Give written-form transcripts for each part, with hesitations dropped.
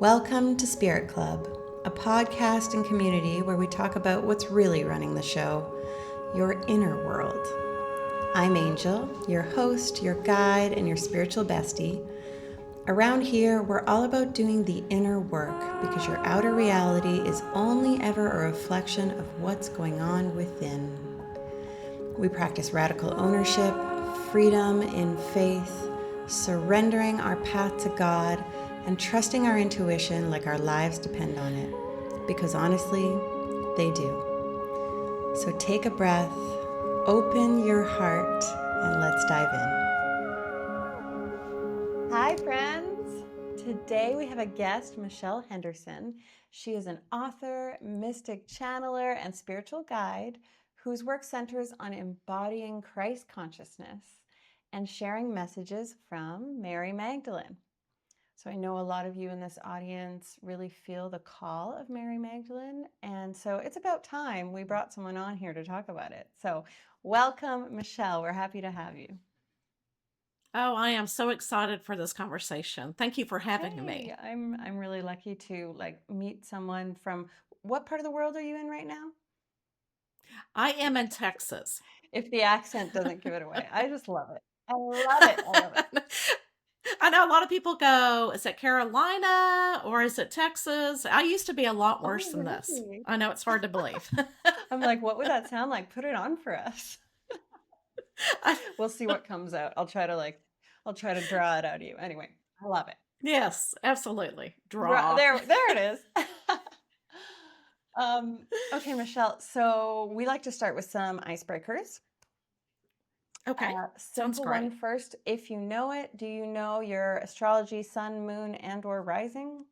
Welcome to Spirit Club, a podcast and community where we talk about what's really running the show, your inner world. I'm Angel, your host, your guide, and your spiritual bestie. Around here, we're all about doing the inner work because your outer reality is only ever a reflection of what's going on within. We practice radical ownership, freedom in faith, surrendering our path to God, and trusting our intuition like our lives depend on it. Because honestly, they do. So take a breath, open your heart, and let's dive in. Hi, friends. Today we have a guest, Michelle Henderson. She is an author, mystic channeler, and spiritual guide whose work centers on embodying Christ consciousness and sharing messages from Mary Magdalene. So I know a lot of you in this audience really feel the call of Mary Magdalene, and so it's about time we brought someone on here to talk about it. So welcome, Michelle. We're happy to have you. Oh, I am so excited for this conversation. Thank you for having Hey, me. I'm really lucky to meet someone from what part of the world are you in right now? I am in Texas. If the accent doesn't give it away, I just love it. I love it. I love it. I know a lot of people go, is it Carolina or is it Texas? I used to be a lot worse Oh, than this. really? I know it's hard to believe. I'm like, what would that sound like? Put it on for us. I- We'll see what comes out. I'll try to draw it out of you. Anyway, I love it. yes, absolutely. Draw. There it is. um, okay, Michelle. So we like to start with some icebreakers. Okay, sounds Simple one great. first. If you know it, do you know your astrology, sun, moon, and/or rising?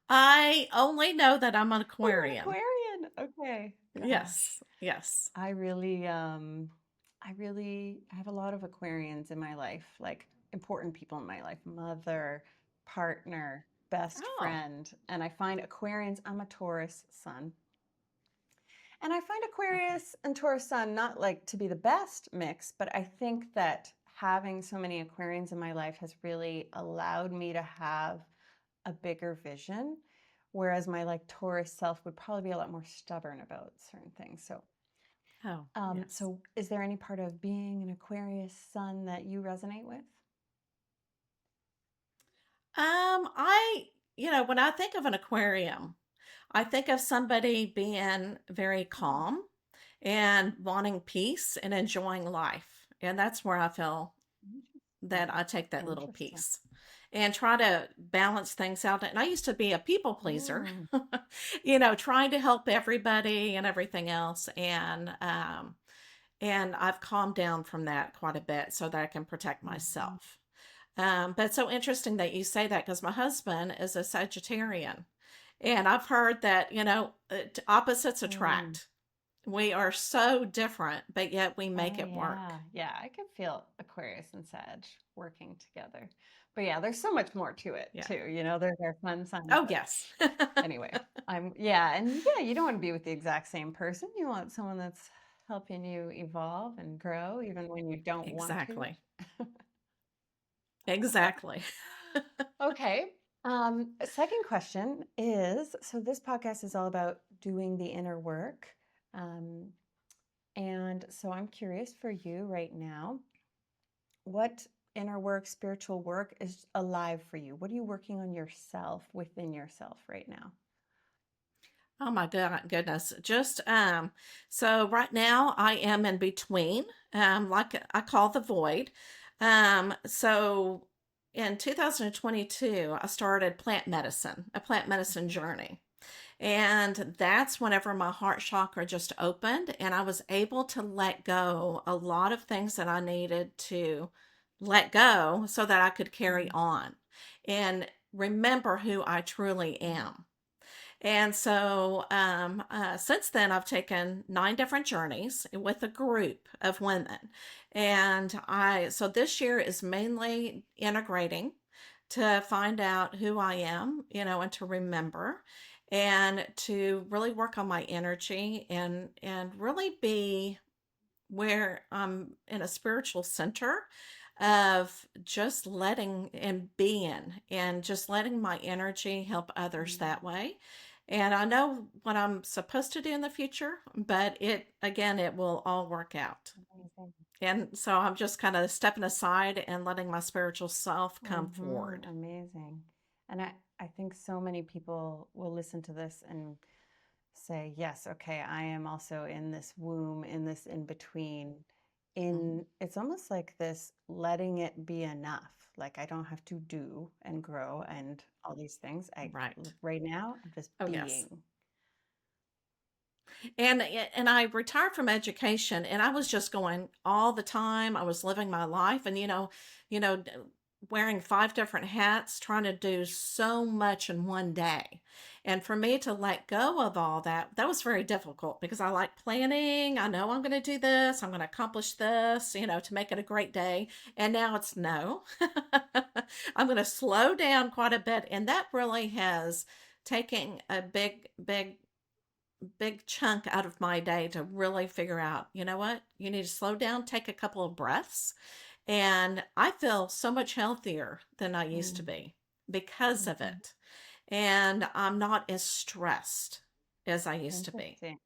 I only know that I'm an Oh, you're an Aquarian. Aquarian. Okay. Gosh. Yes, yes. I really have a lot of Aquarians in my life, like important people in my life, mother, partner, best Oh, friend. And I find Aquarians, I'm a Taurus sun. And I find okay. Aquarius and Taurus sun not like to be the best mix, but I think that having so many Aquarians in my life has really allowed me to have a bigger vision. Whereas my like Taurus self would probably be a lot more stubborn about certain things. Oh, yes. So is there any part of being an Aquarius sun that you resonate with? When I think of an aquarium, I think of somebody being very Oh, calm and wanting peace and enjoying life. And that's where I feel interesting. that I take that little Interesting. piece and try to balance things out. And I used to be a people pleaser, Mm, trying to help everybody and everything else. And I've calmed down from that quite a bit so that I can protect mhm. myself. But it's so interesting that you say that because my husband is a Sagittarian. And I've heard that, opposites Mm. attract. We are so different, but yet we make Oh it work. yeah. Yeah, I can feel Aquarius and Sag working together. But yeah, there's so much more to it Yeah. too. There's our fun sign, Oh, but yes. anyway, and yeah, you don't want to be with the exact same person. You want someone that's helping you evolve and grow even when you don't want to. Exactly. Exactly. Okay. Second question is, so this podcast is all about doing the inner work. Um, and so I'm curious for you right now, what inner work, spiritual work is alive for you? What are you working on yourself within yourself right now? Oh my goodness. Just so right now I am in between, like I call the void. So in 2022, I started a plant medicine journey. And that's whenever my heart chakra just opened and I was able to let go a lot of things that I needed to let go so that I could carry Mm, on and remember who I truly am. And so since then, I've taken 9 different journeys with a group of women. So this year is mainly integrating to find out who I am, and to remember and to really work on my energy and really be where I'm in a spiritual center of just letting and being and just letting my energy help others Mm. that way. And I know what I'm supposed to do in the future, but again, it will all work out. Amazing. And so I'm just kind of stepping aside and letting my spiritual self come forward. Amazing. And I think so many people will listen to this and say, yes, okay, I am also in this womb, in this in between. Mhm. It's almost like this letting it be enough. Like I don't have to do and grow and all these things. Right. Right now, I'm just Oh, yes. being. And I retired from education and I was just going all the time. I was living my life and wearing five different hats, trying to do so much in one day. And for me to let go of all that, that was very difficult because I like planning. I know I'm going to do this, I'm going to accomplish this, to make it a great day. And now it's no. I'm going to slow down quite a bit and that really has taken a big chunk out of my day to really figure out, you know what? You need to slow down, take a couple of breaths. And I feel so much healthier than I used to Mm, be because of mhm. it. And I'm not as stressed as I used to be. Interesting.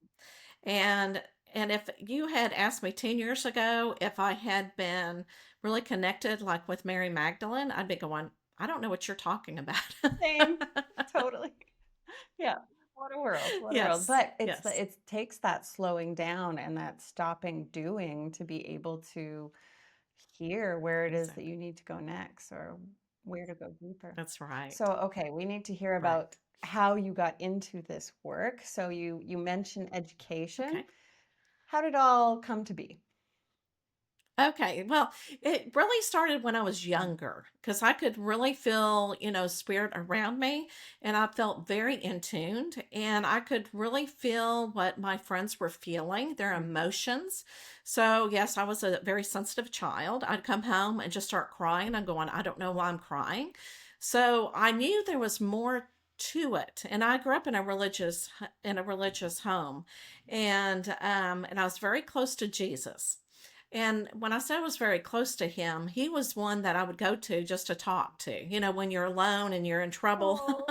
And and if you had asked me 10 years ago if I had been really connected like with Mary Magdalene, I'd be going, I don't know what you're talking about. Same. Totally. Yeah. What a world. What a world. Yes. But Yes. it takes that slowing down and that stopping doing to be able to hear where it is that Exactly. you need to go next or where to go deeper. That's So, right. okay, we need to hear about Right. how you got into this work. So you mentioned education. Okay. How did it all come to be? Okay. Well, it really started when I was Mm, younger because I could really feel, spirit around me and I felt very in tuned and I could really feel what my friends were feeling, their mhm. emotions. So, yes, I was a very sensitive child. I'd come home and just start crying. I'm going, I don't know why I'm crying. So, I knew there was more to it. And I grew up in a religious home and I was very close to Jesus. And when I said I was very close to him, he was one that I would go to just to talk to. When you're alone and you're in trouble, Oh,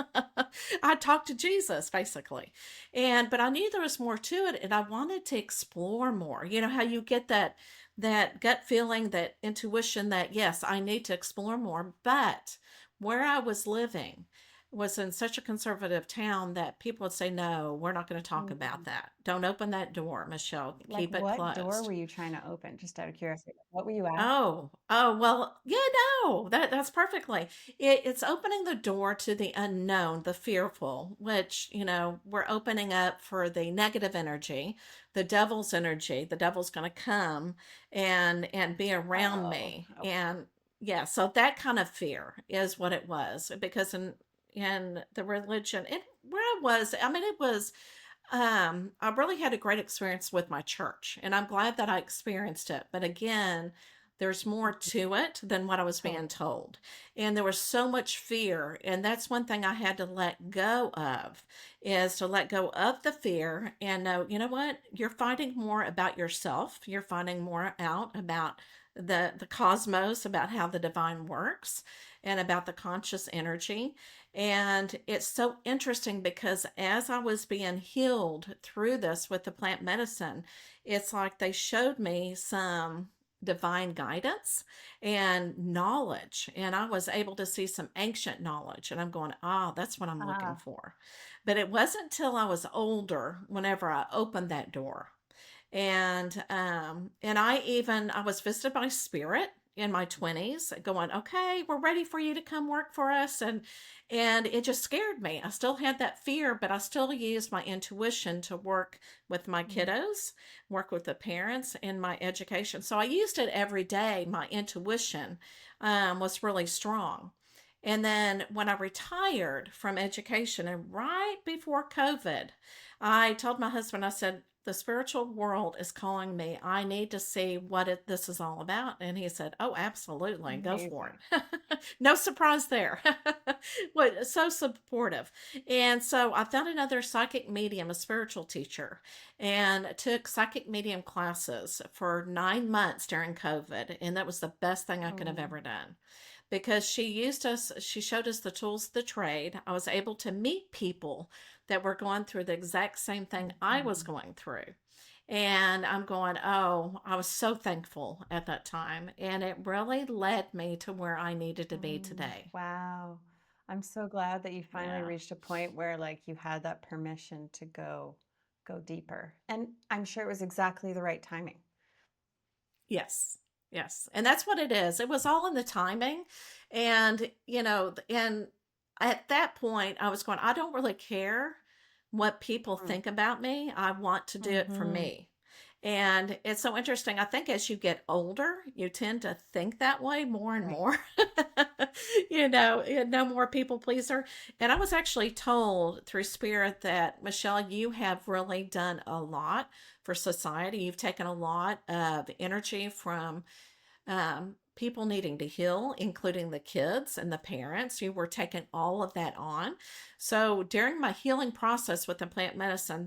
I talk to Jesus basically. But I knew there was more to it and I wanted to explore more. You know how you get that gut feeling, that intuition that yes, I need to explore more, but where I was living was in such a conservative town that people would say, no, we're not going to talk about mm. that. Don't open that door, Michelle. Like Keep it what door closed. were you trying to open? Just out of curiosity. What were you at? Oh, well, yeah, no, that's perfectly. It's opening the door to the unknown, the fearful, which, we're opening up for the negative energy, the devil's energy. The devil's going to come and be around Oh, me. okay. And yeah, so that kind of fear is what it was because in the religion, where I was, I mean, I really had a great experience with my church, and I'm glad that I experienced it. But again, there's more to it than what I was being Totally. told. And there was so much fear. And that's one thing I had to let go of is to let go of the fear and know, you know what? You're finding more about yourself. You're finding more out about the cosmos, about how the divine works and about the conscious energy. And it's so interesting because as I was being healed through this with the plant medicine, it's like they showed me some divine guidance and knowledge. And I was able to see some ancient knowledge. And I'm going, that's what I'm looking Ah, for. But it wasn't until I was older, whenever I opened that door, and I was visited by spirit in my 20s going, okay, we're ready for you to come work for us. And it just scared me. I still had that fear, but I still used my intuition to work with my mm, kiddos, work with the parents in my education. So I used it every day. My intuition was really strong. And then when I retired from education and right before COVID, I told my husband, I said, the spiritual world is calling me. I need to see what this is all about. And he said, oh, absolutely. Go for amazing. it. No surprise there. What so supportive. And so I found another psychic medium, a spiritual teacher, and took psychic medium classes for 9 months during COVID. And that was the best thing I could have Mm, ever done because she showed us the tools of the trade. I was able to meet people that were going through the exact same thing I was Mhm. going through. And I'm going, oh, I was so thankful at that time. And it really led me to where I needed to be today. wow. I'm so glad that you finally Yeah. reached a point where like you had that permission to go deeper. And I'm sure it was exactly the right timing. Yes. Yes. And that's what it is. It was all in the timing. And, and at that point, I was going, I don't really care what people think about me. I want to do it for Mm-hmm. me. And it's so interesting. I think as you get older, you tend to think that way more and Right. more. No more people pleaser. And I was actually told through Spirit that, Michelle, you have really done a lot for society. You've taken a lot of energy from people needing to heal, including the kids and the parents. You were taking all of that on. So during my healing process with the plant medicine,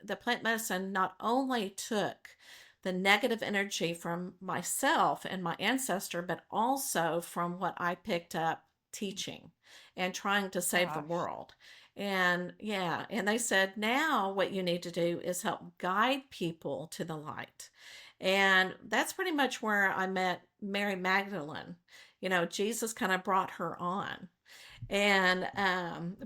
the plant medicine not only took the negative energy from myself and my ancestor, but also from what I picked up teaching and trying to save the Gosh. world. And yeah, and they said, now what you need to do is help guide people to the light. And that's pretty much where I met Mary Magdalene. Jesus kind of brought her on. And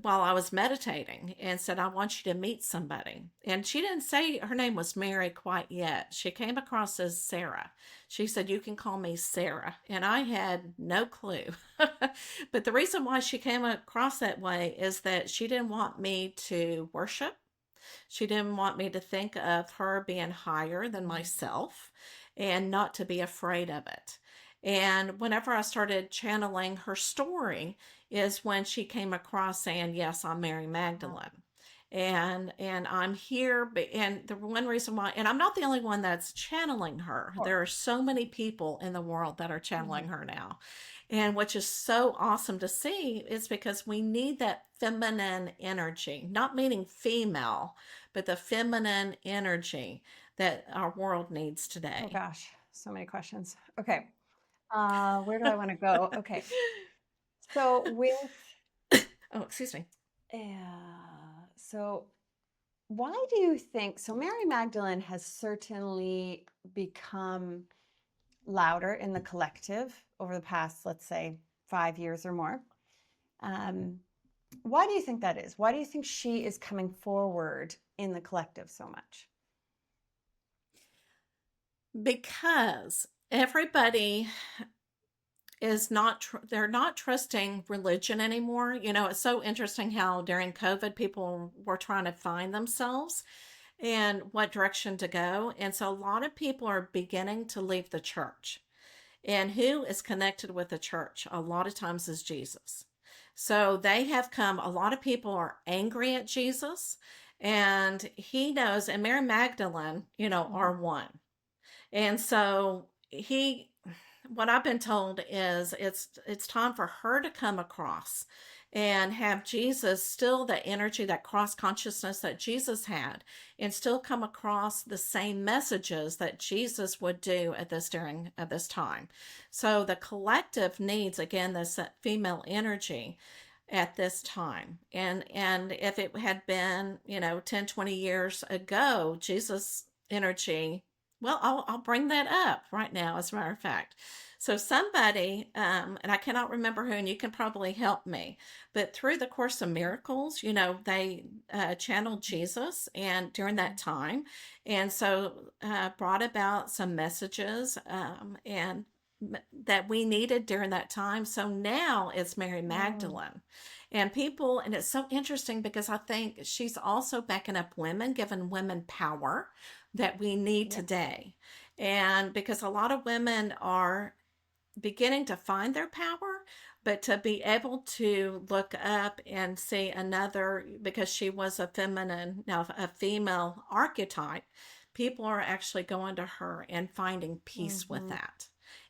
while I was meditating, and said, I want you to meet somebody. And she didn't say her name was Mary quite yet. She came across as Sarah. She said, you can call me Sarah. And I had no clue. But the reason why she came across that way is that she didn't want me to worship. She didn't want me to think of her being higher than Mm. myself and not to be afraid of it. And whenever I started channeling her story, is when she came across saying, yes, I'm Mary Wow. Magdalene. And I'm here, and the one reason why, and I'm not the only one that's channeling her. Of There are so many people in the world that are course. channeling her now. And which is so awesome to see is because we need that feminine energy, not meaning female, but the feminine energy that our world needs Oh today. gosh, so many questions. Okay. Where do I want to go? Okay. So with Oh, excuse me. so why do you think so Mary Magdalene has certainly become louder in the collective over the past, let's say, 5 years or more. Um, why do you think that is? Why do you think she is coming forward in the collective so much? Because everybody is not they're not trusting religion anymore. It's so interesting how during COVID people were trying to find themselves and what direction to go. And so a lot of people are beginning to leave the church. And who is connected with the church a lot of times is Jesus. So they have come, a lot of people are angry at Jesus, and he knows, and Mary Magdalene, Mhm. are one. And so what I've been told is it's time for her to come across and have Jesus still that energy, that cross consciousness that Jesus had, and still come across the same messages that Jesus would do at this time. So the collective needs again this female energy at this time. And if it had been 10, 20 years ago, Jesus energy, well, I'll bring that up right now, as a matter of fact. So somebody, and I cannot remember who, and you can probably help me, but through the Course of Miracles, they channeled Jesus, and during that time, and so brought about some messages, and that we needed during that time. So now it's Mary Mm, Magdalene. And people, and it's so interesting because I think she's also backing up women, giving women power that we need yes. today. And because a lot of women are beginning to find their power, but to be able to look up and see another, because she was a feminine, now a female archetype, people are actually going to her and finding peace with Hmm. that.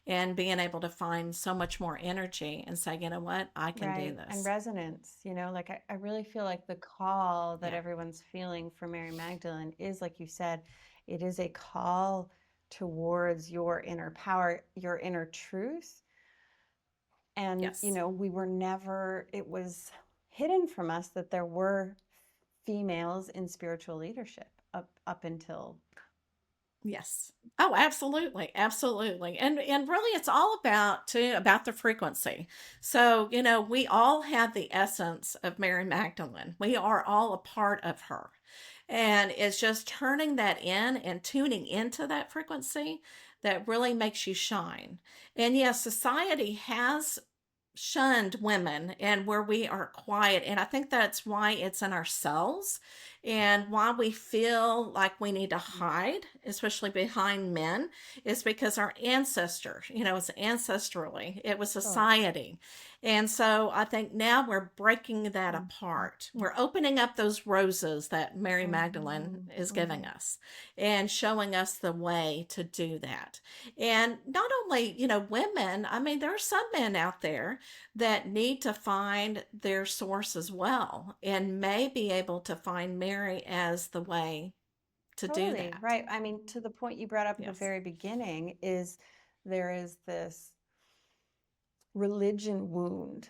and being able to find so much more energy and say, you know what, I can do Right. And this. resonance, like I really feel like the call that Yeah. everyone's feeling for Mary Magdalene is, like you said, it is a call towards your inner power, your inner truth. And, Yes. we were never, it was hidden from us that there were females in spiritual leadership up until. Yes. Oh, absolutely. Absolutely. And really it's all about too about the frequency. So, we all have the essence of Mary Magdalene. We are all a part of her. And it's just turning that in and tuning into that frequency that really makes you shine. And yes, society has shunned women and where we are quiet. And I think that's why it's in ourselves and why we feel like we need to hide, especially behind men, is because our ancestors, it's ancestrally, it was Oh. society. And so I think now we're breaking that Mhm. apart. We're opening up those roses that Mary Magdalene Mhm. is giving Mhm. us and showing us the way to do that. And not only, women, I mean, there are some men out there that need to find their source as well and may be able to find Mary as the way to do Totally, that. right. I mean, to the point you brought up at the Yes. very beginning is there is this religion wound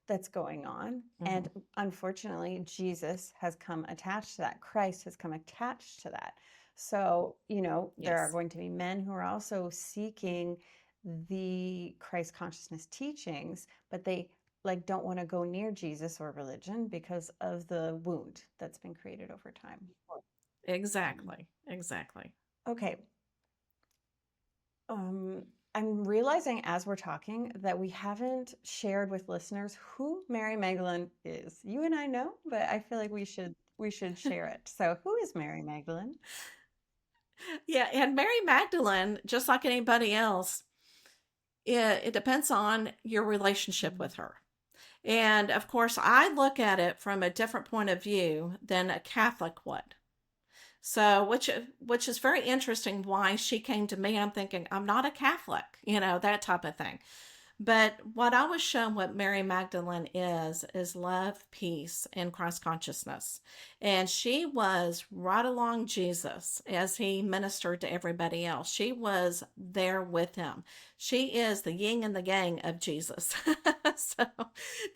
that's going on. Hmm. And unfortunately, Jesus has come attached to that. Christ has come attached to that. So, there are Yes. going to be men who are also seeking the Christ consciousness teachings, but they like don't want to go near Jesus or religion because of the wound that's been created over time. Exactly. Exactly. Okay. Um, I'm realizing as we're talking that we haven't shared with listeners who Mary Magdalene is. You and I know, but I feel like we should share it. So, who is Mary Magdalene? Yeah. And Mary Magdalene, just like anybody else, it depends on your relationship Mhm. with her. And of course, I look at it from a different point of view than a Catholic would. So, which is very interesting why she came to me. I'm thinking, I'm not a Catholic, that type of thing. But what I was shown what Mary Magdalene is love, peace, and Christ consciousness. And she was right along Jesus as he ministered to everybody else. She was there with him. She is the yin and the yang of Jesus. So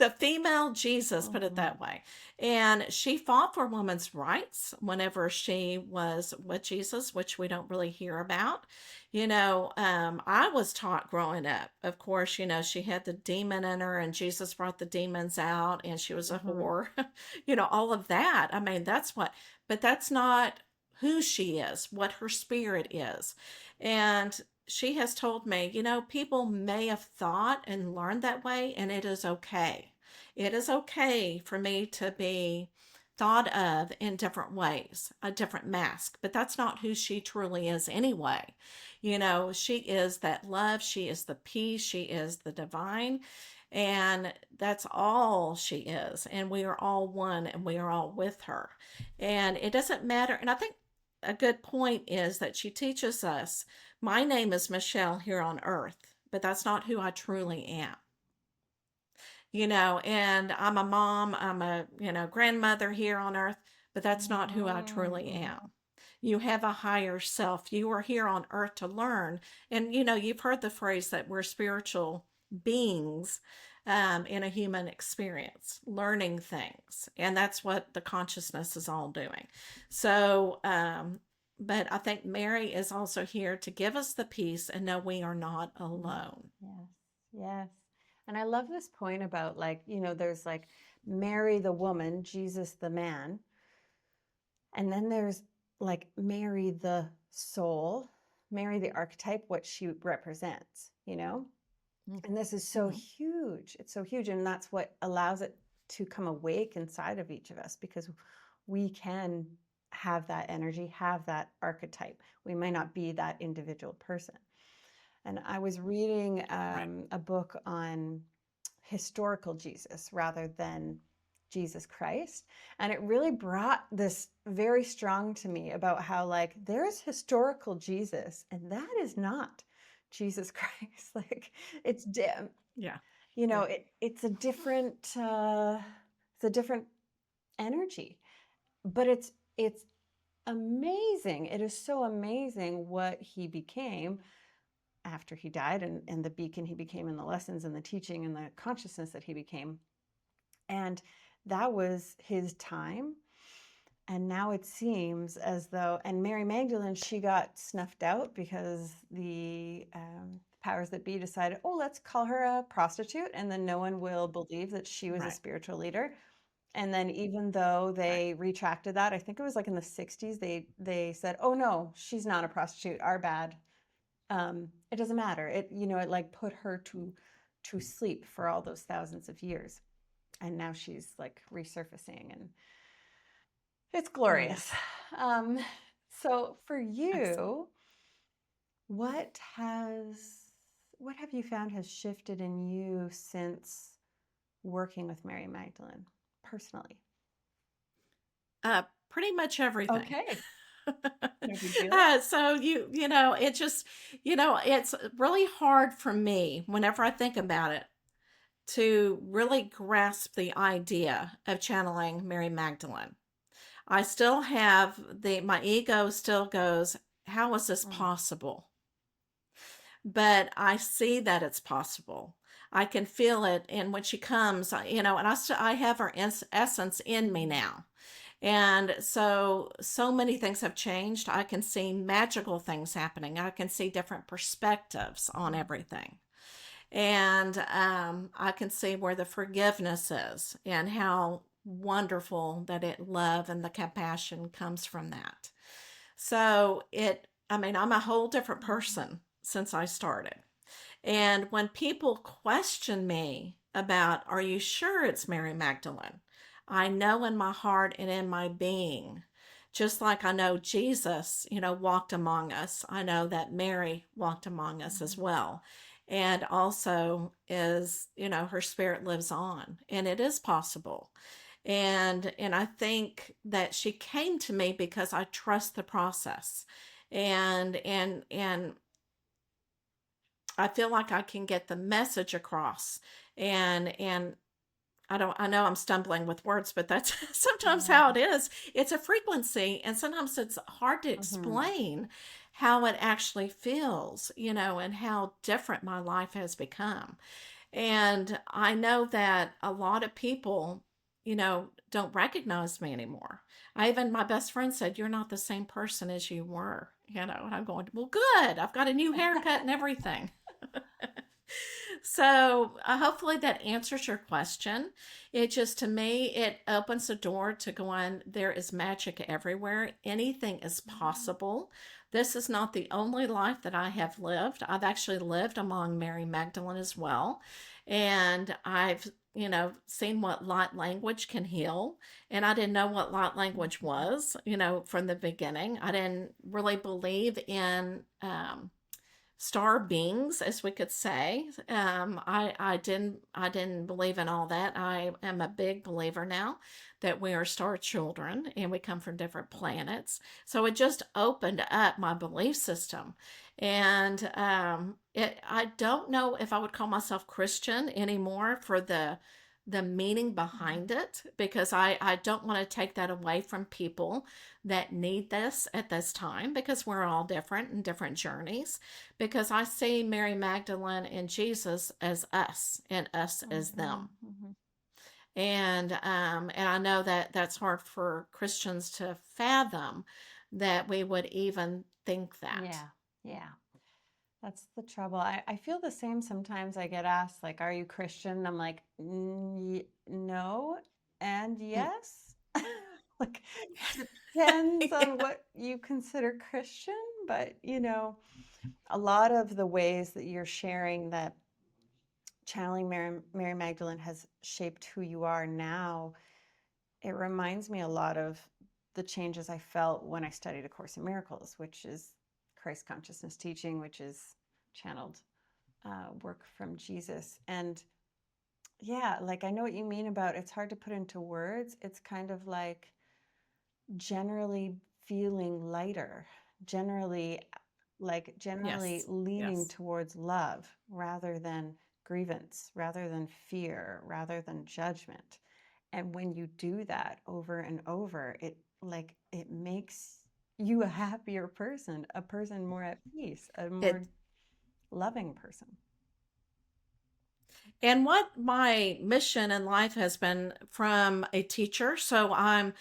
the female Jesus, put it Mhm. that way. And she fought for women's rights whenever she was with Jesus, which we don't really hear about. I was taught growing up, of course, she had the demon in her and Jesus brought the demons out and she was a Mhm. whore, all of that. I mean, but that's not who she is, what her spirit is. And she has told me, people may have thought and learned that way, and it is okay. It is okay for me to be thought of in different ways, a different mask, but that's not who she truly is anyway. She is that love, she is the peace, she is the divine, and that's all she is. And we are all one and we are all with her. And it doesn't matter. And I think a good point is that she teaches us my name is Michelle here on earth, but that's not who I truly am. And I'm a mom, I'm a, grandmother here on earth, but that's not who I Mhm. truly Mhm. am. You have a higher self. You are here on earth to learn. And, you've heard the phrase that we're spiritual beings in a human experience, learning things. And that's what the consciousness is all doing. So, but I think Mary is also here to give us the peace and know we are not Yes. alone. Yes. Yes. And I love this point about, like, there's like Mary the woman, Jesus the man. And then there's like Mary the soul, Mary the archetype, what she represents. And this is so Mhm. huge. It's so huge. And that's what allows it to come awake inside of each of us because we can have that energy, have that archetype. We may not be that individual person. And I was reading Right. a book on historical Jesus rather than Jesus Christ. And it really brought this very strong to me about how, like, there's historical Jesus, and that is not Jesus Christ, like it's dim. Yeah. You know, Yeah. it's a different energy, but it's amazing. It is so amazing what he became after he died, and the beacon he became, and the lessons and the teaching and the consciousness that he became. And that was his time. And now it seems as though, and Mary Magdalene, she got snuffed out because the powers that be decided, oh, let's call her a prostitute, and then no one will believe that she was a Right. spiritual leader. And then even though Right. they retracted that, I think it was like in the 60s, they said, oh no, she's not a prostitute, our bad. It doesn't matter. It like put her to sleep for all those thousands of years. And now she's like resurfacing, and it's glorious. Yes. Um, so for Excellent. you, what have you found has shifted in you since working with Mary Magdalene personally? Pretty much everything. Okay, no big deal. So it just, it's really hard for me whenever I think about it to really grasp the idea of channeling Mary Magdalene. I still have my ego still goes, how is this Mm, possible? But I see that it's possible. I can feel it. And when she comes, and I have her essence in me mhm, now. And so many things have changed. I can see magical things happening. I can see different perspectives on mm, everything. And I can see where the forgiveness is and how wonderful that love and the compassion comes from that. So I'm a whole different mhm, person since I started. And when people question me about, are you sure it's Mary Magdalene? I know in my heart and in my being, just like I know Jesus, walked among us, I know that Mary walked among us as mhm, well. And also her spirit lives on, and it is possible. And I think that she came to me because I trust the process. And I feel like I can get the message across. And I know I'm stumbling with words, but that's sometimes yeah, how it is. It's a frequency, and sometimes it's hard to mhm, explain how it actually feels, and how different my life has become. And I know that a lot of people, don't recognize me anymore. My best friend said, "You're not the same person as you were," and I'm going, well, good. I've got a new haircut and everything. So hopefully that answers your question. It just, to me, it opens the door to going, there is magic everywhere. Anything is yeah, possible. This is not the only life that I have lived. I've actually lived among Mary Magdalene as well. And I've, seen what light language can heal. And I didn't know what light language mhm, was, from the beginning. I didn't really believe in star beings, as we could say. I didn't believe in all that. I am a big believer now that we are star children and we come from different planets. So it just opened up my belief system. And I don't know if I would call myself Christian anymore for the meaning mhm, behind it, because I don't want to take that away from people that need this at this time, because we're all different and different journeys, because I see Mary Magdalene and Jesus as us and us as them. mhm, mhm. And I know that that's hard for Christians to fathom, that we would even think that. Yeah, yeah. That's the trouble. I feel the same sometimes. I get asked, like, are you Christian? I'm like, no and Mm. yes. Like, depends on what you consider Christian, but a lot of the ways that you're sharing that channeling Mary Magdalene has shaped who you are now, it reminds me a lot of the changes I felt when I studied A Course in Miracles, which is Christ consciousness teaching, which is channeled work from Jesus. And yeah, like I know what you mean about it's hard to put into words. It's kind of like generally feeling lighter, generally. like generally Yes. leaning Yes. towards love rather than grievance, rather than fear, rather than judgment. And when you do that over and over, it makes you a happier person, a person more at peace, a more It loving person. and what my mission in life has been from a teacher. So I'm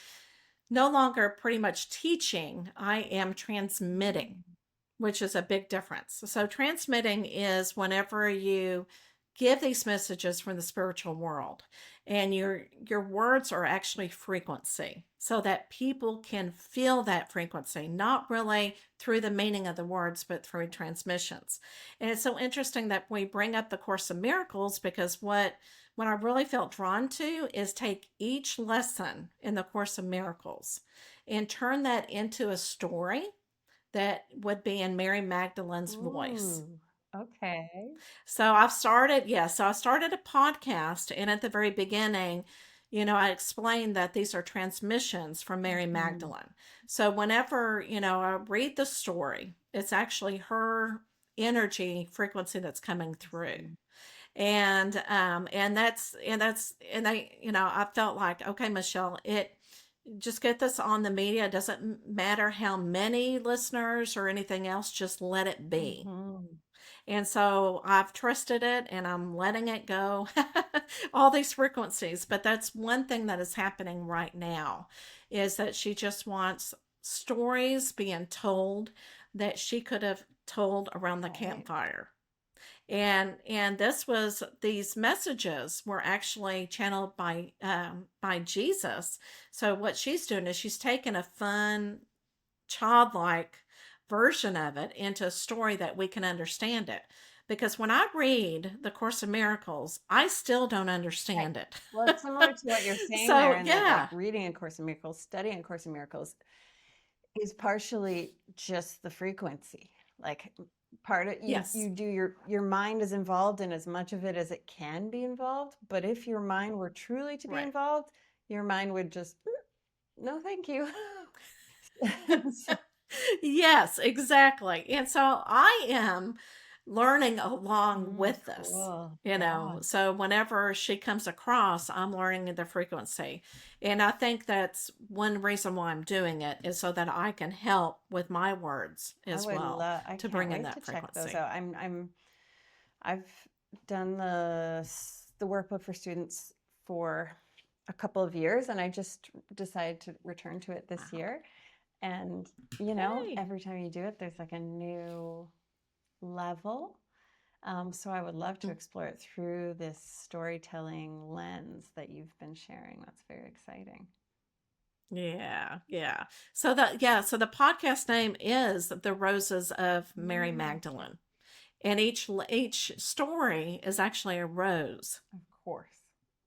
no longer pretty much teaching, I am transmitting, Mm. which is a big difference. So, transmitting is whenever you give these messages from the spiritual world and your words are actually frequency so that people can feel that frequency, not really through the meaning of the words but through transmissions. And it's so interesting that we bring up the Course of Miracles because what I really felt drawn to is take each lesson in the Course of Miracles and turn that into a story that would be in Mary Magdalene's voice. Ooh, okay. So I started a podcast, and at the very beginning, I explained that these are transmissions from Mary Mhm. Magdalene. So whenever, I read the story, it's actually her energy frequency that's coming through. Awesome. And I felt like, okay, Michelle, it just get this on the media. It doesn't matter how many listeners or anything else, just let it be. Mhm. And so I've trusted it and I'm letting it go. All these frequencies. But that's one thing that is happening right now is that she just wants stories being told that she could have told around the Right. campfire. And these messages were actually channeled by Jesus. So what she's doing is she's taken a fun, childlike version of it into a story that we can understand it. Because when I read the Course of Miracles, I still don't Right. understand it. Well, it's similar to what you're saying there, So and that like yeah, reading A Course in Miracles, studying A Course in Miracles is partially just the frequency. Like part of you yes, do your mind is involved in as much of it as it can be involved. But if your mind were truly to be right. involved, your mind would just no, thank you. Yes, exactly. And so I am learning along with this, Cool. Yeah. So whenever she comes across, I'm learning the frequency. And I think that's one reason why I'm doing it is so that I can help with my words I as would well love, I to can't bring in wait to that check those frequency. out. I've done the workbook for students for a couple of years, and I just decided to return to it this Wow. year. And, Hey. every time you do it, there's like a new level. So I would love to Mm. explore it through this storytelling lens that you've been sharing. That's very exciting. Yeah, yeah. So the podcast name is The Roses of Mary Okay. Magdalene. And each story is actually a rose. Of course.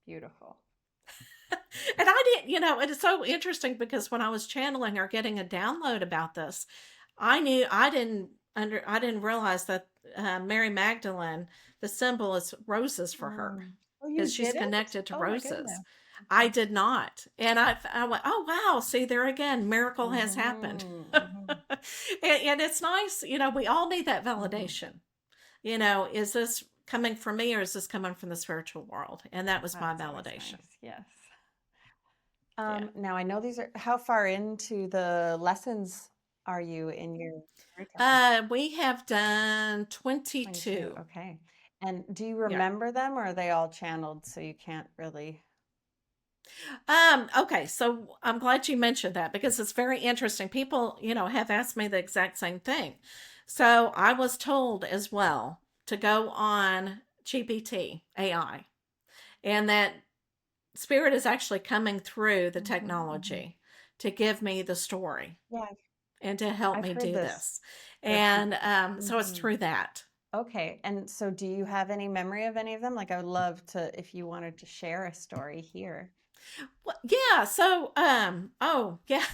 Beautiful. And I didn't, it is so interesting because when I was channeling or getting a download about this, I didn't realize that Mary Magdalene, the symbol is roses for her Mm. Oh, you because she's didn't? connected to Oh my roses. goodness. I Okay. did not. And I went, oh, wow. See, there again, miracle has happened. Mm-hmm, mm-hmm, And it's nice, we all need that mm-hmm. validation. Is this coming from me or is this coming from the spiritual world? And that was my That's always validation. nice. Yes. Yeah. Now I know these are, how far into the lessons are you in your storytelling? We have done 22. 22. Okay. And do you Yeah. remember them or are they all channeled so you can't really? Okay, so I'm glad you mentioned that because it's very interesting. People, have asked me the exact same thing. So I was told as well to go on GPT AI and that spirit is actually coming through the Mm-hmm, mm-hmm. technology to give me the story Yeah, and to help I've me heard do this. this. The And so it's mhm. through that. Okay. And so do you have any memory of any of them? Like I would love to, if you wanted to share a story here. Well, yeah. So, oh, yeah.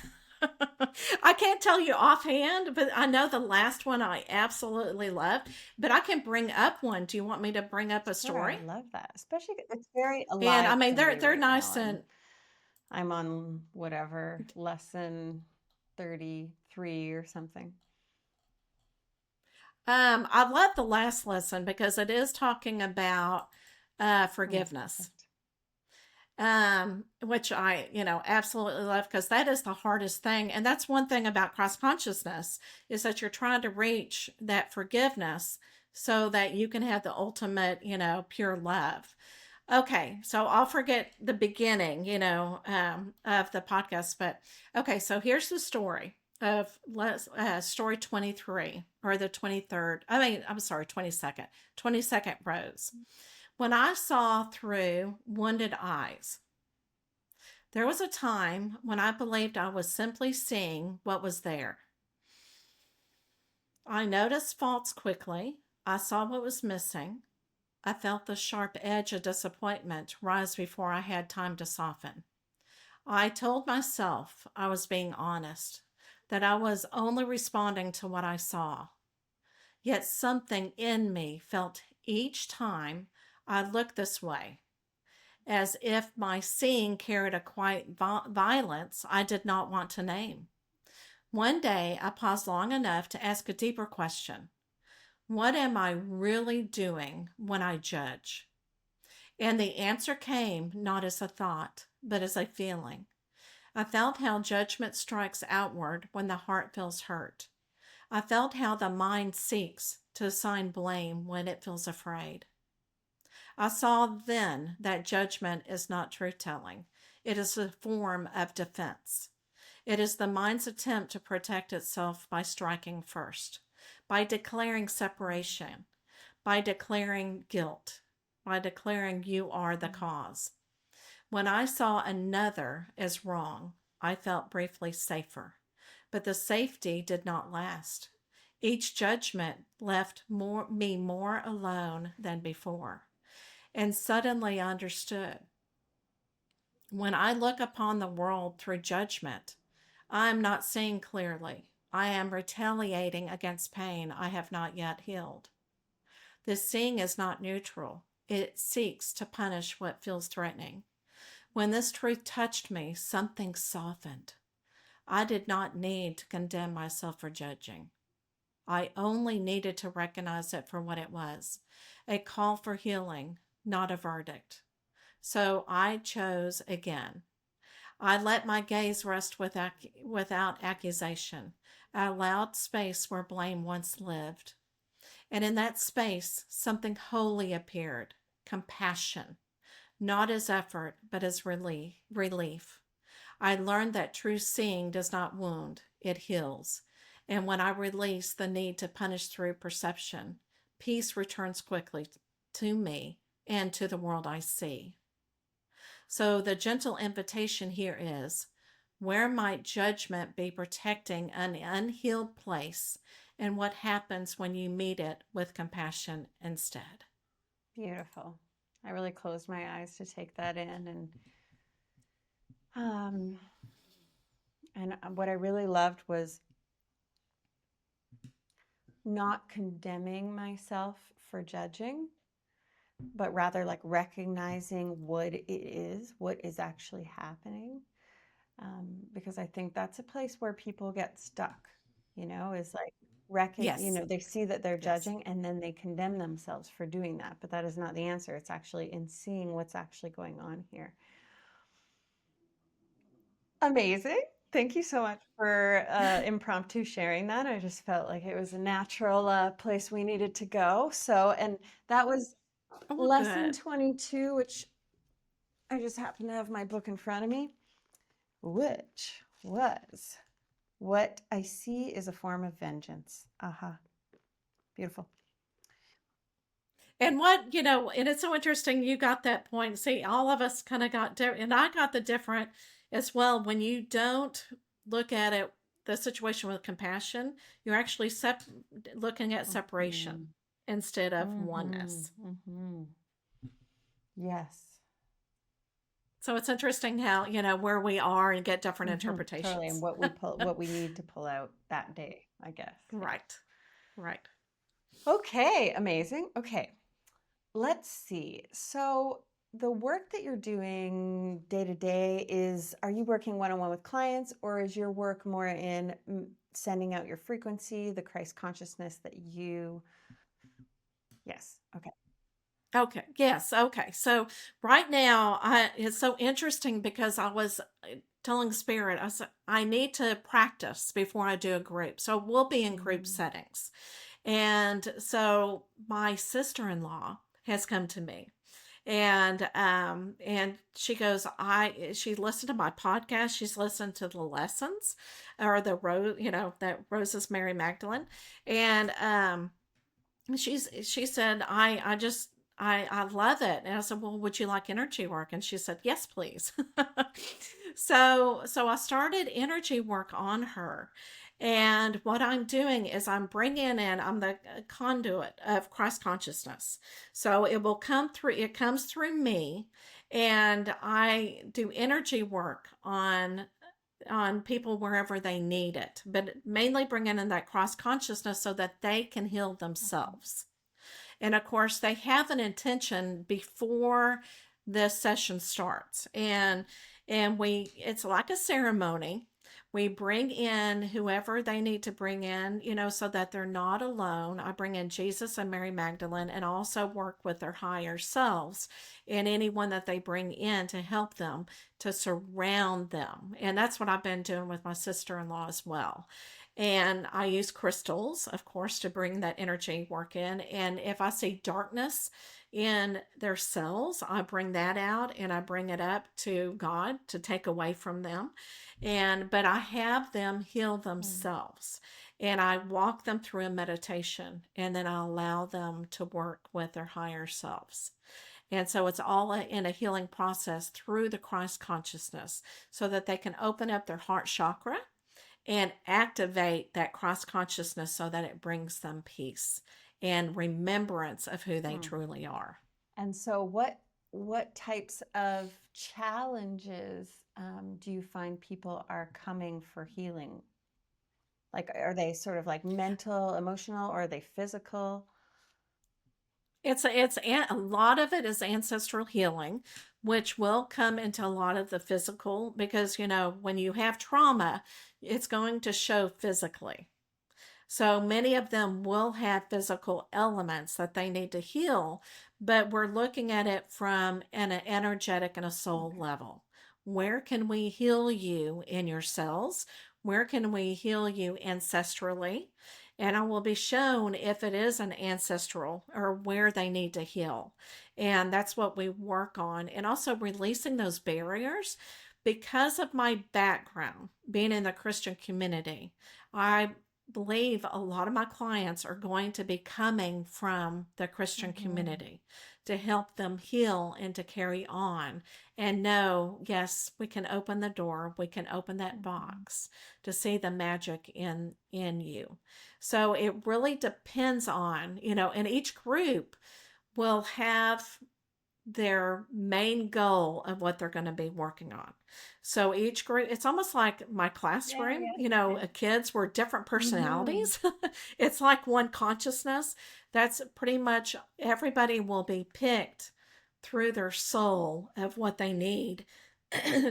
I can't tell you offhand, but I know the last one I absolutely loved. But I can bring up one. Do you want me to bring up a Sure, I story? would love that. Especially it's very And I alive mean, to me they're right now. nice I'm and I'm on whatever lesson 33 or something. I love the last lesson because it is talking about forgiveness. Perfect. Which I, absolutely love because that is the hardest thing. And that's one thing about cross consciousness is that you're trying to reach that forgiveness so that you can have the ultimate, pure love. Okay, so I'll forget the beginning, of the podcast, but okay, so here's the story of story 23 or the 23rd. I'm sorry, 22nd rose. When I saw through wounded eyes, there was a time when I believed I was simply seeing what was there. I noticed faults quickly. I saw what was missing. I felt the sharp edge of disappointment rise before I had time to soften. I told myself I was being honest, that I was only responding to what I saw. Yet something in me felt each time I looked this way, as if my seeing carried a quiet violence I did not want to name. One day I paused long enough to ask a deeper question. What am I really doing when I judge? And the answer came not as a thought, but as a feeling. I felt how judgment strikes outward when the heart feels hurt. I felt how the mind seeks to assign blame when it feels afraid. I saw then that judgment is not truth telling. It is a form of defense. It is the mind's attempt to protect itself by striking first, by declaring separation, by declaring guilt, by declaring you are the cause. When I saw another as wrong, I felt briefly safer. But the safety did not last. Each judgment left me more alone than before. And suddenly I understood. When I look upon the world through judgment, I am not seeing clearly. I am retaliating against pain I have not yet healed. This seeing is not neutral. It seeks to punish what feels threatening. When this truth touched me, something softened. I did not need to condemn myself for judging. I only needed to recognize it for what it was, a call for healing, not a verdict. So I chose again. I let my gaze rest without accusation. I allowed space where blame once lived. And in that space, something holy appeared, compassion, not as effort, but as relief. I learned that true seeing does not wound, it heals. And when I release the need to punish through perception, peace returns quickly to me and to the world I see. So the gentle invitation here is, where might judgment be protecting an unhealed place, and what happens when you meet it with compassion instead? Beautiful. I really closed my eyes to take that in, um, and what I really loved was not condemning myself for judging, but rather like recognizing what it is, what is actually happening. Because I think that's a place where people get stuck, is like Yes, they see that they're yes. judging and then they condemn themselves for doing that. But that is not the answer. It's actually in seeing what's actually going on here. Amazing. Thank you so much for impromptu sharing that. I just felt like it was a natural place we needed to go. So, and that was Oh, well, lesson good. 22, which I just happen to have my book in front of me, which was what I see is a form of vengeance. Aha. Beautiful. And and it's so interesting you got that point. See, all of us kind of got different, and I got the different as well. When you don't look at it, the situation with compassion, you're actually looking at separation Mhm. instead of Mhm. oneness. Mhm. Yes. So it's interesting how, where we are and get different Totally. And interpretations. what we need to pull out that day, I guess. Yeah. Right. Right. Okay, amazing. Okay. Let's see. So the work that you're doing day to day are you working one-on-one with clients, or is your work more in sending out your frequency, the Christ consciousness that you, yes, okay. Okay. Yes. Okay. So right now, it's so interesting because I was telling Spirit, I said, I need to practice before I do a group. So we'll be in group Mm. settings. And so my sister-in-law has come to me and she goes, she listened to my podcast. She's listened to the lessons or the rose, that Rose's Mary Magdalene. And, she said, I love it. And I said, well, would you like energy work? And she said, yes, please. So I started energy work on her. And what I'm doing is I'm bringing in, I'm the conduit of Christ consciousness. So it comes through me, and I do energy work on people wherever they need it, but mainly bringing in that cross consciousness so that they can heal themselves. And of course, they have an intention before the session starts. And it's like a ceremony. We bring in whoever they need to bring in, so that they're not alone. I bring in Jesus and Mary Magdalene and also work with their higher selves and anyone that they bring in to help them, to surround them. And that's what I've been doing with my sister-in-law as well. And I use crystals, of course, to bring that energy work in. And if I see darkness in their cells, I bring that out and I bring it up to God to take away from them. But I have them heal Mm. themselves. And I walk them through a meditation, and then I allow them to work with their higher selves. And so it's all in a healing process through the Christ consciousness so that they can open up their heart chakra and activate that cross consciousness so that it brings them peace and remembrance of who they Mm. truly are. And so what types of challenges do you find people are coming for healing? Like, are they sort of like mental, emotional, or are they physical? A lot of it is ancestral healing, which will come into a lot of the physical because, when you have trauma, it's going to show physically. So many of them will have physical elements that they need to heal, but we're looking at it from an energetic and a soul Okay. level. Where can we heal you in your cells? Where can we heal you ancestrally? And I will be shown if it is an ancestral or where they need to heal. And that's what we work on. And also releasing those barriers. Because of my background, being in the Christian community, I believe a lot of my clients are going to be coming from the Christian Mm-hmm. community to help them heal and to carry on and know, yes, we can open the door, we can open that Mm-hmm. box to see the magic in you. So it really depends on, and each group will have their main goal of what they're going to be working on. So each group, it's almost like my Yeah, classroom, yeah. Okay. kids were different Mm-hmm. personalities. It's like one consciousness. That's pretty much everybody will be picked through their soul of what they need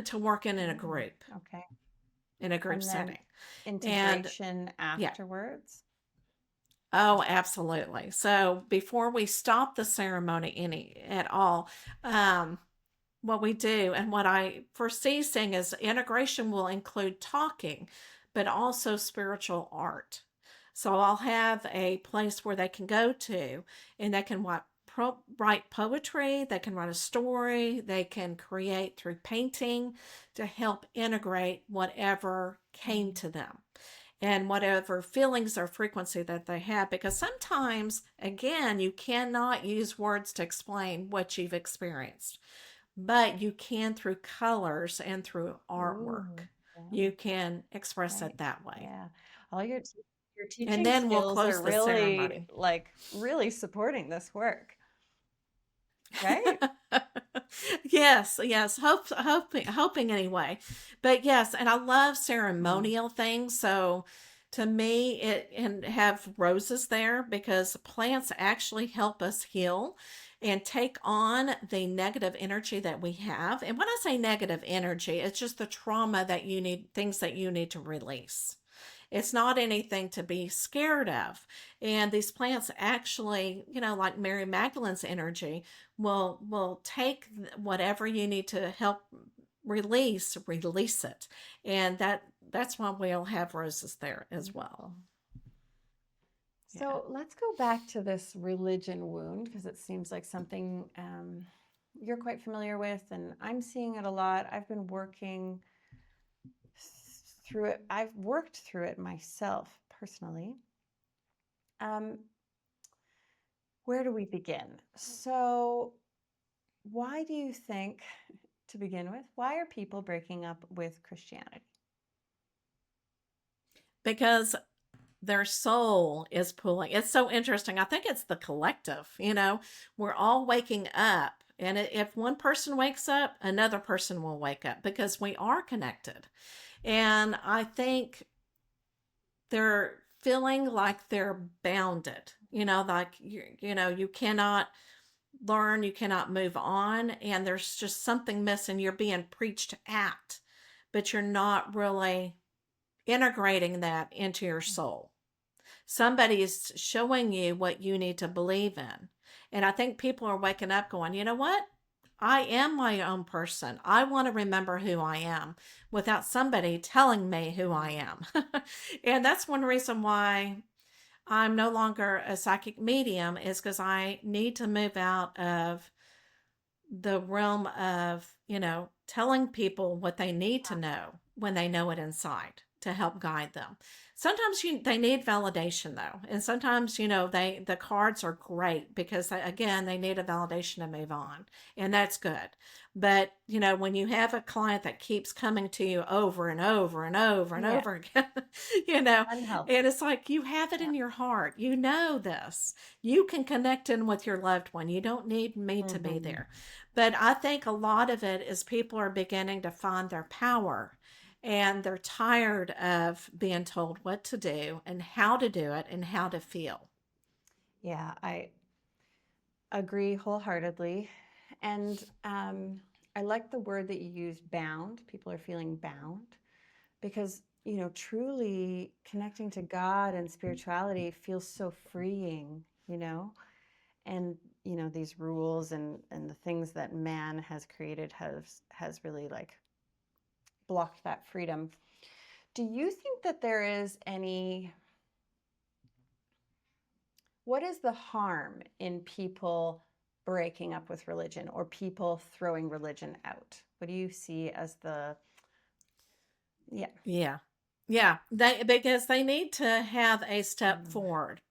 to work Mm. Okay. in a group And then setting. And integration yeah, afterwards. oh, absolutely. So before we stop the ceremony any at all, um, what we do and what I foresee seeing is integration will include talking, but also spiritual art. So I'll have a place where they can go to and they can write poetry, they can write a story, they can create through painting to help integrate whatever came Mm. to them and whatever feelings or frequency that they have. Because sometimes, again, you cannot use words to explain what you've experienced, but you can through colors and through artwork. Ooh, yeah, You can express right. it that way. Yeah. All your And teaching then we'll skills close are the really ceremony. like really supporting this work, right? Yes, yes, hoping anyway. But yes, and I love Mm. ceremonial things. So to me, it and have roses there because plants actually help us heal and take on the negative energy that we have. And when I say negative energy, it's just the trauma that you need, things that you need to release. It's not anything to be scared of. And these plants actually, like Mary Magdalene's energy, will take whatever you need to help release it. And that's why we'll have roses there as well. Yeah. So let's go back to this religion wound, because it seems like something you're quite familiar with, and I'm seeing it a lot. I've been working through it. I've worked through it myself personally. Where do we begin? So why do you think, to begin with, why are people breaking up with Christianity? Because their soul is pulling. It's so interesting. I think it's the collective, we're all waking up. And if one person wakes up, another person will wake up because we are connected. And I think they're feeling like they're bounded, like you cannot learn, you cannot move on, and there's just something missing. You're being preached at, but you're not really integrating that into your soul. Somebody is showing you what you need to believe in. And I think people are waking up going, you know what? I am my own person. I want to remember who I am without somebody telling me who I am. And that's one reason why I'm no longer a psychic medium, is because I need to move out of the realm of, telling people what they need to know when they know it inside to help guide them. Sometimes they need validation though. And sometimes, the cards are great because again, they need a validation to move on, and that's good. But, when you have a client that keeps coming to you over and over and over and over again, Unhealthy. and it's like, you have it in your heart, this, you can connect in with your loved one. You don't need me to be there. But I think a lot of it is people are beginning to find their power, and they're tired of being told what to do and how to do it and how to feel. Yeah, I agree wholeheartedly. And I like the word that you used, bound. People are feeling bound because, truly connecting to God and spirituality feels so freeing, and, these rules and the things that man has created has really like blocked that freedom. Do you think that there is what is the harm in people breaking up with religion or people throwing religion out? What do you see as yeah. Yeah. Yeah. Because they need to have a step forward.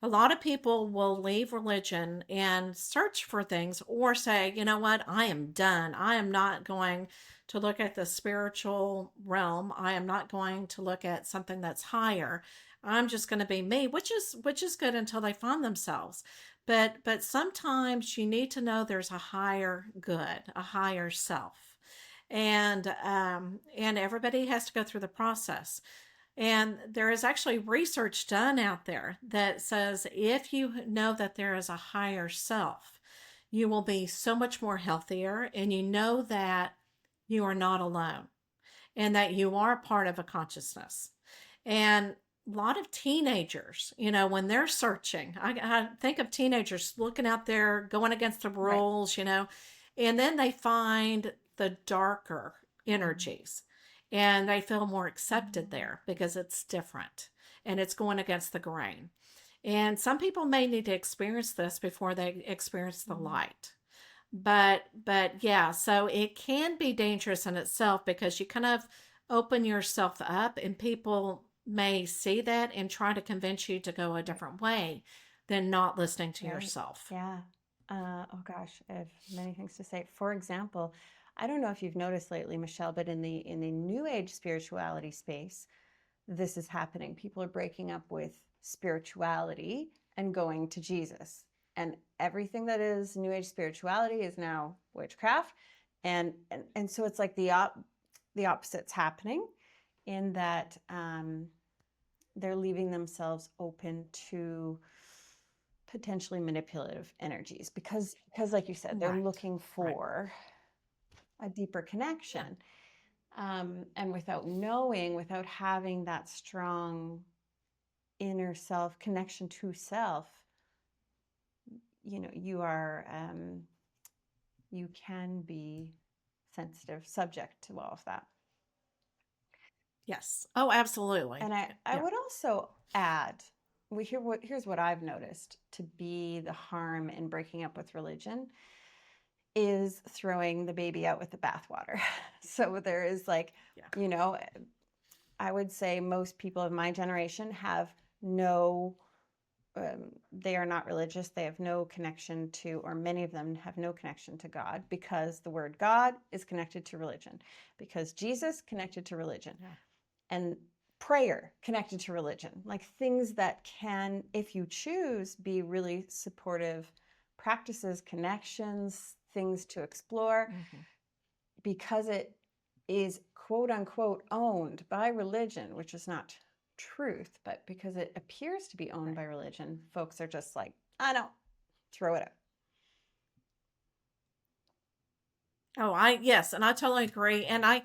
A lot of people will leave religion and search for things, or say, you know what, I am done. I am not going to look at the spiritual realm. I am not going to look at something that's higher. I'm just going to be me, which is good until they find themselves. But sometimes you need to know there's a higher good, a higher self. And everybody has to go through the process. And there is actually research done out there that says if you know that there is a higher self, you will be so much more healthier, and you know that you are not alone and that you are part of a consciousness. And a lot of teenagers, when they're searching, I think of teenagers looking out there, going against the Right. rules, and then they find the darker energies, and they feel more accepted there because it's different and it's going against the grain. And some people may need to experience this before they experience the light. But yeah, so it can be dangerous in itself because you kind of open yourself up, and people may see that and try to convince you to go a different way than not listening to Right. yourself. Yeah. Oh gosh, I have many things to say. For example, I don't know if you've noticed lately, Michelle, but in the new age spirituality space, this is happening. People are breaking up with spirituality and going to Jesus. And everything that is new age spirituality is now witchcraft. And so it's like the opposite's happening, in that they're leaving themselves open to potentially manipulative energies because like you said, they're Right. looking Right. for a deeper Yeah. connection. And without knowing, without having that strong inner self connection to self, you can be sensitive, subject to all of that. Yes. Oh, absolutely. And I Yeah. would also add, here's what I've noticed to be the harm in breaking up with religion is throwing the baby out with the bathwater. So there is Yeah. I would say most people of my generation have no, they are not religious. They have no connection to, or many of them have no connection to God, because the word God is connected to religion, because Jesus connected to religion, Yeah. and prayer connected to religion, like things that can, if you choose, be really supportive practices, connections, things to explore, Mm-hmm. because it is quote unquote owned by religion, which is not truth, but because it appears to be owned Right. by religion, folks are just like, I don't, throw it out. Yes, and I totally agree. And I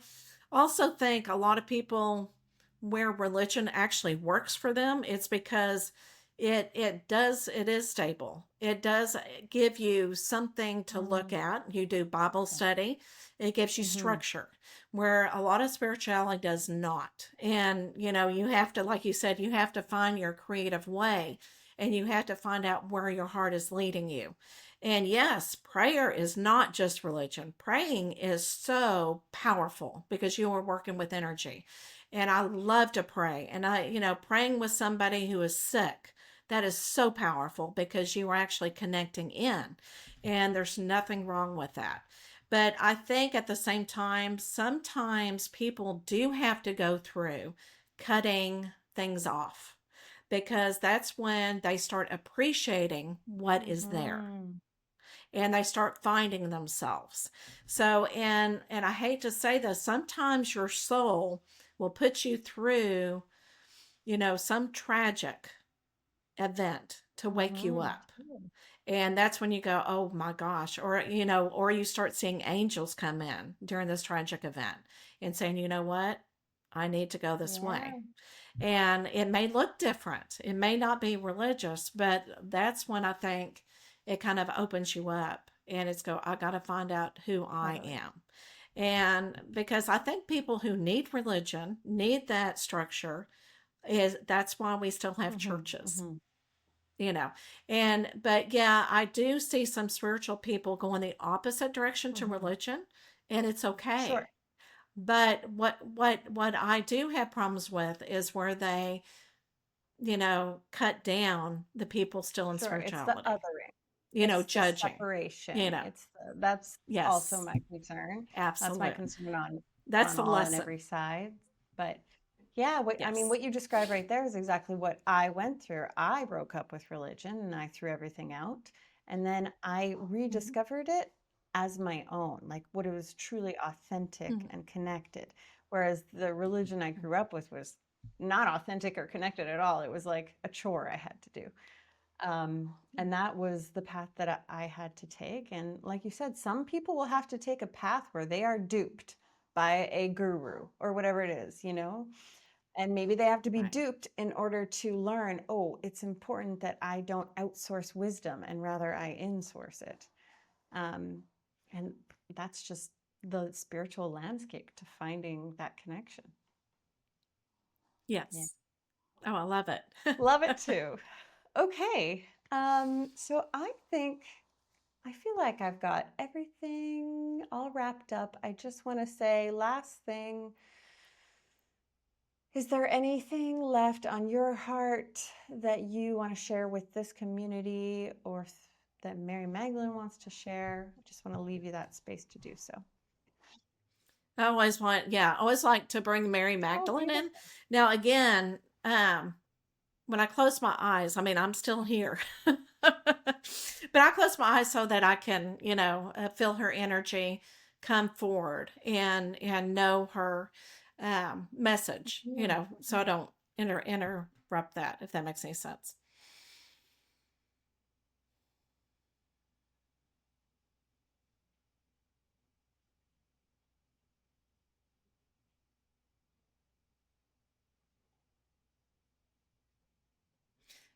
also think a lot of people, where religion actually works for them, it's because it is stable. It does give you something to look at. You do Bible study. It gives you Mm-hmm. structure, where a lot of spirituality does not. And you have to, like you said, you have to find your creative way, and you have to find out where your heart is leading you. And yes, prayer is not just religion. Praying is so powerful because you are working with energy. And I love to pray. And praying with somebody who is sick, that is so powerful because you are actually connecting in. And there's nothing wrong with that. But I think at the same time, sometimes people do have to go through cutting things off, because that's when they start appreciating what is there, Mm-hmm. and they start finding themselves. So, and I hate to say this, sometimes your soul will put you through, some tragic event to wake you Mm-hmm. up. And that's when you go, oh my gosh. Or you start seeing angels come in during this tragic event and saying, you know what? I need to go this way. Yeah. And it may look different. It may not be religious, but that's when I think it kind of opens you up, and I got to find out who I Totally. am. And because I think people who need religion need that structure, that's why we still have Mm-hmm. churches, Mm-hmm. you know. But yeah, I do see some spiritual people going the opposite direction to Mm-hmm. religion, and it's okay. Sure. But what I do have problems with is where they, cut down the people still in Sure. It's the spirituality, othering. It's the judging, separation. That's also yes, my concern. That's my absolutely. concern That's on the all and lesson. every side. But yeah, Yes. what you described right there is exactly what I went through. I broke up with religion and I threw everything out. And then I Mhm. rediscovered it as my own, like what it was truly authentic Mhm. and connected. Whereas the religion I grew up with was not authentic or connected at all. It was like a chore I had to do. And that was the path that I had to take. And like you said, some people will have to take a path where they are duped by a guru or whatever it is, and maybe they have to be Right. duped in order to learn, oh, it's important that I don't outsource wisdom and rather I insource it. Um, and that's just the spiritual landscape to finding that connection. Yeah. Yes. Oh, I love it. Love it too. Okay. So I feel like I've got everything all wrapped up. I just want to say, last thing, is there anything left on your heart that you want to share with this community, or that Mary Magdalene wants to share? I just want to leave you that space to do so. I always like to bring Mary Oh, Magdalene in. beautiful. Now, again, when I close my eyes, I mean, I'm still here, but I close my eyes so that I can, feel her energy come forward, and know her message, Mhm, so I mhm. don't interrupt that, if that makes any sense.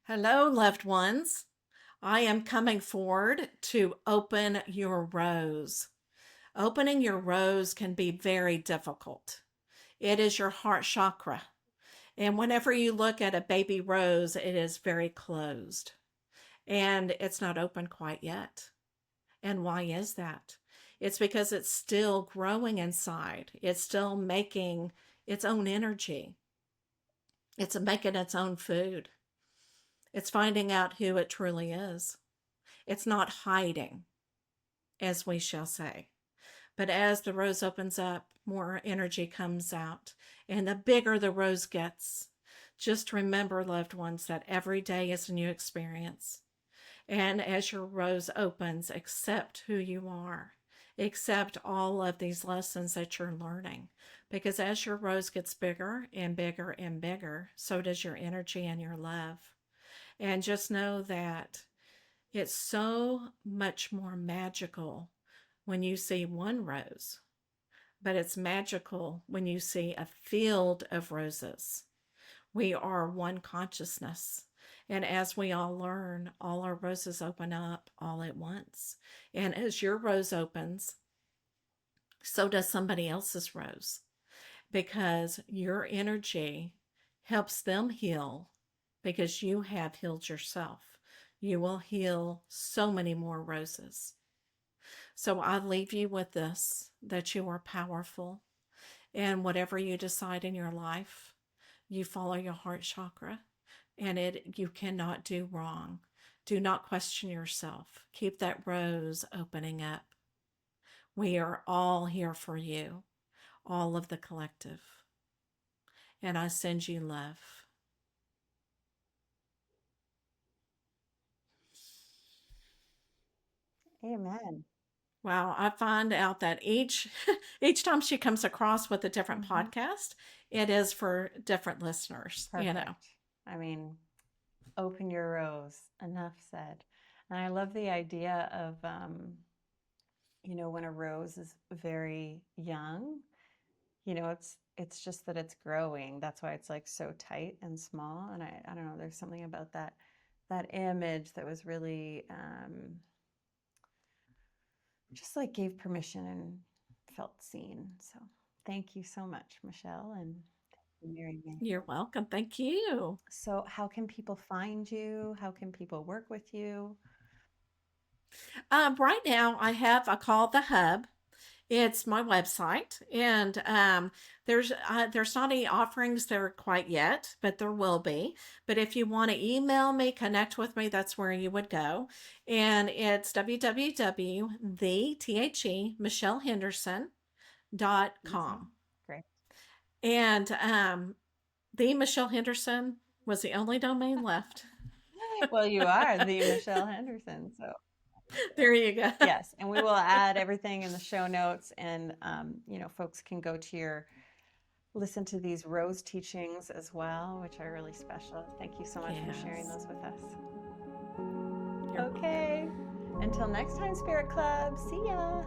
Hello, loved ones. I am coming forward to open your rose. Opening your rose can be very difficult. It is your heart chakra. And whenever you look at a baby rose, it is very closed and it's not open quite yet. And why is that? It's because it's still growing inside, it's still making its own energy, it's making its own food, it's finding out who it truly is. It's not hiding, as we shall say. But as the rose opens up, more energy comes out. And the bigger the rose gets, just remember, loved ones, that every day is a new experience. And as your rose opens, accept who you are. Accept all of these lessons that you're learning. Because as your rose gets bigger and bigger and bigger, so does your energy and your love. And just know that it's so much more magical when you see one rose, but it's magical when you see a field of roses. We are one consciousness. And as we all learn, all our roses open up all at once. And as your rose opens, so does somebody else's rose, because your energy helps them heal because you have healed yourself. You will heal so many more roses. So I leave you with this, that you are powerful. And whatever you decide in your life, you follow your heart chakra, and you cannot do wrong. Do not question yourself. Keep that rose opening up. We are all here for you, all of the collective. And I send you love. Amen. Wow, I find out that each time she comes across with a different podcast, it is for different listeners, Perfect. I mean, open your rose. Enough said. And I love the idea of, when a rose is very young, it's just that it's growing. That's why it's like so tight and small. And I don't know, there's something about that image that was really just like gave permission and felt seen. So thank you so much, Michelle and Mary You're Magdalene. welcome. Thank you. So how can people find you? How can people work with you? Right now, I call the Hub. It's my website, and there's not any offerings there quite yet, but there will be. But if you want to email me, connect with me, that's where you would go, and it's www.michellehenderson.com. Great. And the Michelle Henderson was the only domain left. Well, you are the Michelle Henderson. So There you go. yes, and we will add everything in the show notes, and folks can go to listen to these rose teachings as well, which are really special. Thank you so much for sharing those with us. You're Okay, until next time, Spirit Club. See ya.